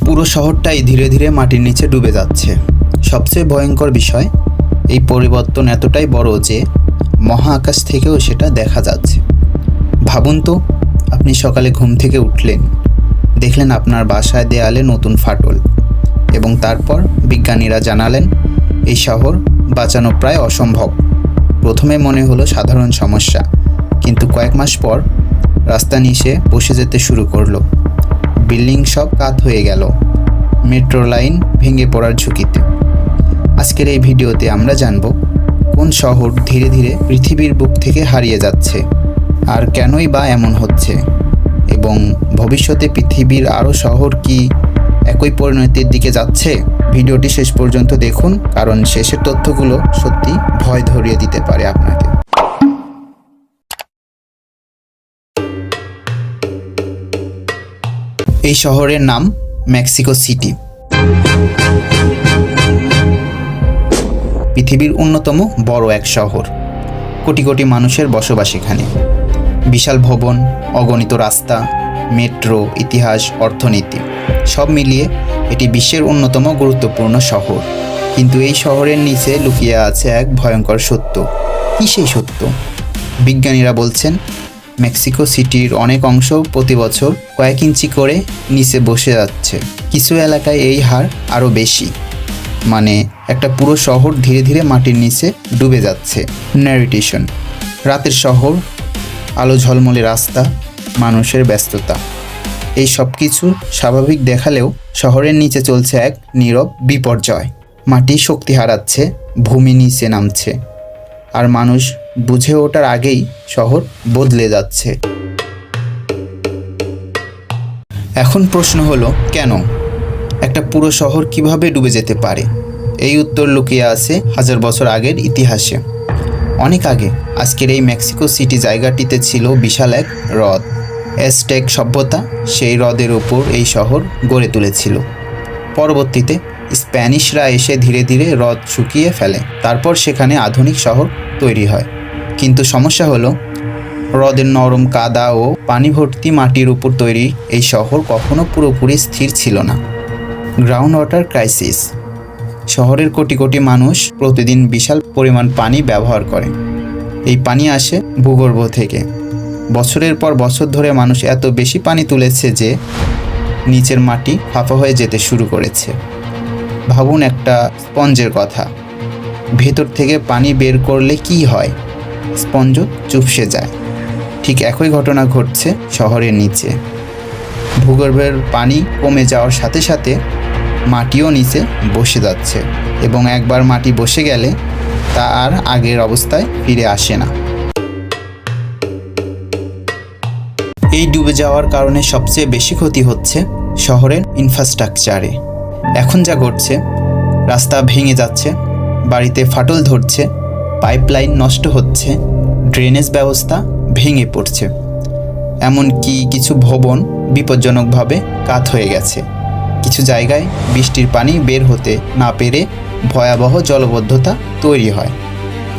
পুরো শহরটাই ধীরে ধীরে মাটির নিচে ডুবে যাচ্ছে। সবচেয়ে ভয়ঙ্কর বিষয়, এই পরিবর্তন এতটাই বড় যে মহাকাশ থেকেও সেটা দেখা যাচ্ছে। ভাবুন তো, আপনি সকালে ঘুম থেকে উঠলেন, দেখলেন আপনার বাসায় দেয়ালে নতুন ফাটল, এবং তারপর বিজ্ঞানীরা জানালেন এই শহর বাঁচানো প্রায় অসম্ভব। প্রথমে মনে হলো সাধারণ সমস্যা, কিন্তু কয়েক মাস পর রাস্তা নিচে বসে যেতে শুরু করলো। বিল্ডিং সব কাত হয়ে গেল, মেট্রো লাইন ভেঙে পড়ার ঝুঁকিতে। আজকের এই ভিডিওতে আমরা জানব কোন শহর ধীরে ধীরে পৃথিবীর বুক থেকে হারিয়ে যাচ্ছে, আর কেনই বা এমন হচ্ছে, এবং ভবিষ্যতে পৃথিবীর আরও শহর কি একই পরিণতির দিকে যাচ্ছে। ভিডিওটি শেষ পর্যন্ত দেখুন, কারণ শেষের তথ্যগুলো সত্যি ভয় ধরিয়ে দিতে পারে আপনাকে। এই শহরের নাম মেক্সিকো সিটি। পৃথিবীর অন্যতম বড় এক শহর, কোটি কোটি মানুষের বসবাস এখানে। বিশাল ভবন, অগণিত রাস্তা, মেট্রো, ইতিহাস, অর্থনীতি সব মিলিয়ে এটি বিশ্বের অন্যতম গুরুত্বপূর্ণ শহর। কিন্তু এই শহরের নিচে লুকিয়ে আছে এক ভয়ঙ্কর সত্য। কী সেই সত্য? বিজ্ঞানীরা বলছেন মেক্সিকো সিটির অনেক অংশ প্রতি বছর কয়েক ইঞ্চি করে নিচে বসে যাচ্ছে। কিছু এলাকায় এই হার আরও বেশি, মানে একটা পুরো শহর ধীরে ধীরে মাটির নিচে ডুবে যাচ্ছে। ন্যারেটেশন, রাতের শহর, আলো ঝলমলে রাস্তা, মানুষের ব্যস্ততা, এই সব কিছু স্বাভাবিক দেখালেও শহরের নিচে চলছে এক নীরব বিপর্যয়। মাটি শক্তি হারাচ্ছে, ভূমি নিচে নামছে, আর মানুষ বুঝে ওঠার আগেই শহর বদলে যাচ্ছে। এখন প্রশ্ন হলো, কেন একটা পুরো শহর কিভাবে ডুবে যেতে পারে? এই উত্তর লুকিয়ে আছে হাজার বছর আগের ইতিহাসে। অনেক আগে আজকের এই মেক্সিকো সিটি জায়গাটিতে ছিল বিশাল এক হ্রদ। অ্যাজটেক সভ্যতা সেই হ্রদের উপর এই শহর গড়ে তুলেছিল। পরবর্তীতে স্প্যানিশরা এসে ধীরে ধীরে হ্রদ শুকিয়ে ফেলে, তারপর সেখানে আধুনিক শহর তৈরি হয়। কিন্তু সমস্যা হলো, হ্রদের নরম কাদা ও পানি ভর্তি মাটির উপর তৈরি এই শহর কখনো পুরোপুরি স্থির ছিল না। গ্রাউন্ড ওয়াটার ক্রাইসিস, শহরের কোটি কোটি মানুষ প্রতিদিন বিশাল পরিমাণ পানি ব্যবহার করে। এই পানি আসে ভূগর্ভ থেকে। বছরের পর বছর ধরে মানুষ এত বেশি পানি তুলেছে যে নিচের মাটি ফাঁপা হয়ে যেতে শুরু করেছে। ভাবুন একটা স্পঞ্জের কথা, ভেতর থেকে পানি বের করলে কি হয়? স্পঞ্জ চুপসে যায়। ঠিক একই ঘটনা ঘটছে শহরের নিচে। ভূগর্ভের পানি কমে যাওয়ার সাথে সাথে মাটিও নিচে বসে যাচ্ছে, এবং একবার মাটি বসে গেলে তা আর আগের অবস্থায় ফিরে আসে না। এই ডুবে যাওয়ার কারণে সবচেয়ে বেশি ক্ষতি হচ্ছে শহরের ইনফ্রাস্ট্রাকচারে। এখন যা ঘটছে, রাস্তা ভেঙে যাচ্ছে, বাড়িতে ফাটল ধরছে, পাইপলাইন নষ্ট হচ্ছে, ড্রেনেজ ব্যবস্থা ভেঙে পড়ছে, এমনকি কিছু ভবন বিপজ্জনকভাবে কাত হয়ে গেছে। কিছু জায়গায় বৃষ্টির পানি বের হতে না পেরে ভয়াবহ জলাবদ্ধতা তৈরি হয়,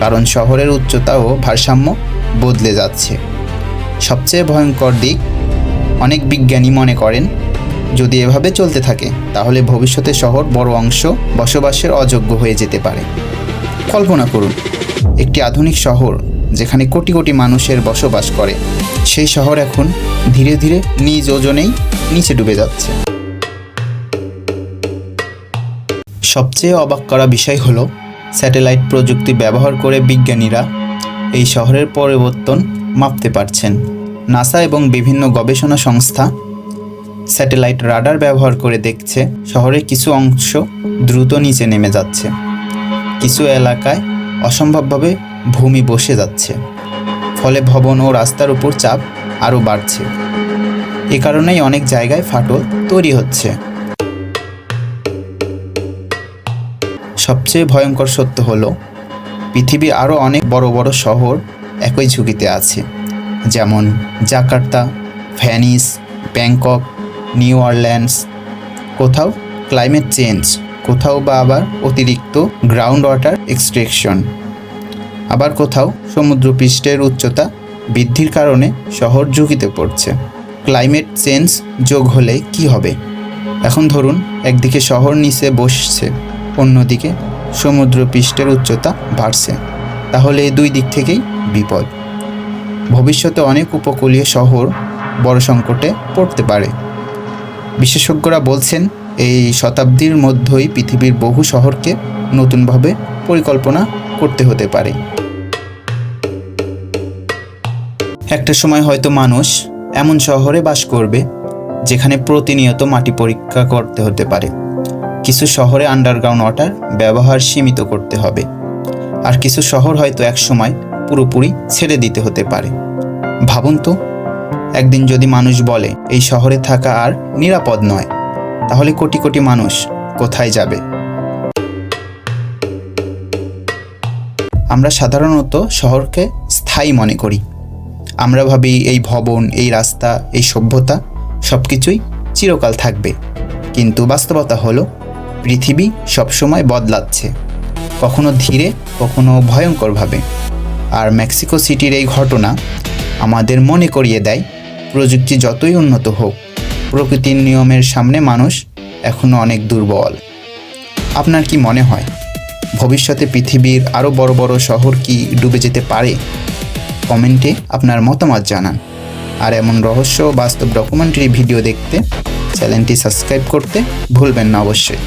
কারণ শহরের উচ্চতা ও ভারসাম্য বদলে যাচ্ছে। সবচেয়ে ভয়ঙ্কর দিক, অনেক বিজ্ঞানী মনে করেন যদি এভাবে চলতে থাকে তাহলে ভবিষ্যতে শহর বড় অংশ বসবাসের অযোগ্য হয়ে যেতে পারে। কল্পনা করুন, একটি আধুনিক শহর যেখানে কোটি কোটি মানুষের বসবাস করে, সেই শহর এখন ধীরে ধীরে নিজ ওজনেই নিচে ডুবে যাচ্ছে। সবচেয়ে অবাক করা বিষয় হলো, স্যাটেলাইট প্রযুক্তি ব্যবহার করে বিজ্ঞানীরা এই শহরের পরিবর্তন মাপতে পারছেন। নাসা এবং বিভিন্ন গবেষণা সংস্থা স্যাটেলাইট রাডার ব্যবহার করে দেখছে শহরের কিছু অংশ দ্রুত নিচে নেমে যাচ্ছে, কিছু এলাকায় অসম্ভবভাবে ভূমি বসে যাচ্ছে, ফলে ভবন ও রাস্তার উপর চাপ আরও বাড়ছে। এ কারণেই অনেক জায়গায় ফাটল তৈরি হচ্ছে। সবচেয়ে ভয়ঙ্কর সত্য হলো, পৃথিবীর আরও অনেক বড় বড় শহর একই ঝুঁকিতে আছে, যেমন জাকার্তা, ভেনিস, ব্যাংকক, নিউ অরল্যান্ডস। কোথাও ক্লাইমেট চেঞ্জ, কোথাও বা আবার অতিরিক্ত গ্রাউন্ড ওয়াটার এক্সট্রাকশন, আবার কোথাও সমুদ্রপৃষ্ঠের উচ্চতা বৃদ্ধির কারণে শহর ঝুঁকিতে পড়ছে। ক্লাইমেট চেঞ্জ যোগ হলে কি হবে? এখন ধরুন একদিকে শহর নিচে বসছে, অন্যদিকে সমুদ্রপৃষ্ঠের উচ্চতা বাড়ছে, তাহলে এই দুই দিক থেকেই বিপদ। ভবিষ্যতে অনেক উপকূলীয় শহর বড় সংকটে পড়তে পারে। বিশেষজ্ঞরা বলছেন এই শতাব্দীর মধ্যেই পৃথিবীর বহু শহরকে নতুনভাবে পরিকল্পনা করতে হতে পারে। একটা সময় হয়তো মানুষ এমন শহরে বাস করবে যেখানে প্রতিনিয়ত মাটি পরীক্ষা করতে হতে পারে। কিছু শহরে আন্ডারগ্রাউন্ড ওয়াটার ব্যবহার সীমিত করতে হবে, আর কিছু শহর হয়তো একসময় পুরোপুরি ছেড়ে দিতে হতে পারে। ভাবুন তো, একদিন যদি মানুষ বলে এই শহরে থাকা আর নিরাপদ নয়, তাহলে কোটি কোটি মানুষ কোথায় যাবে? আমরা সাধারণত শহরকে স্থায়ী মনে করি। আমরা ভাবি এই ভবন, এই রাস্তা, এই সভ্যতা সব কিছুই চিরকাল থাকবে। কিন্তু বাস্তবতা হলো পৃথিবী সবসময় বদলাচ্ছে, কখনো ধীরে, কখনো ভয়ঙ্করভাবে। আর মেক্সিকো সিটির এই ঘটনা আমাদের মনে করিয়ে দেয়, প্রযুক্তি যতই উন্নত হোক, প্রকৃতির নিয়মের সামনে মানুষ এখনও অনেক দুর্বল। আপনার কি মনে হয় ভবিষ্যতে পৃথিবীর আরও বড় বড় শহর কি ডুবে যেতে পারে? কমেন্টে আপনার মতামত জানান। আর এমন রহস্য বাস্তব ডকুমেন্টারি ভিডিও দেখতে চ্যানেলটি সাবস্ক্রাইব করতে ভুলবেন না অবশ্যই।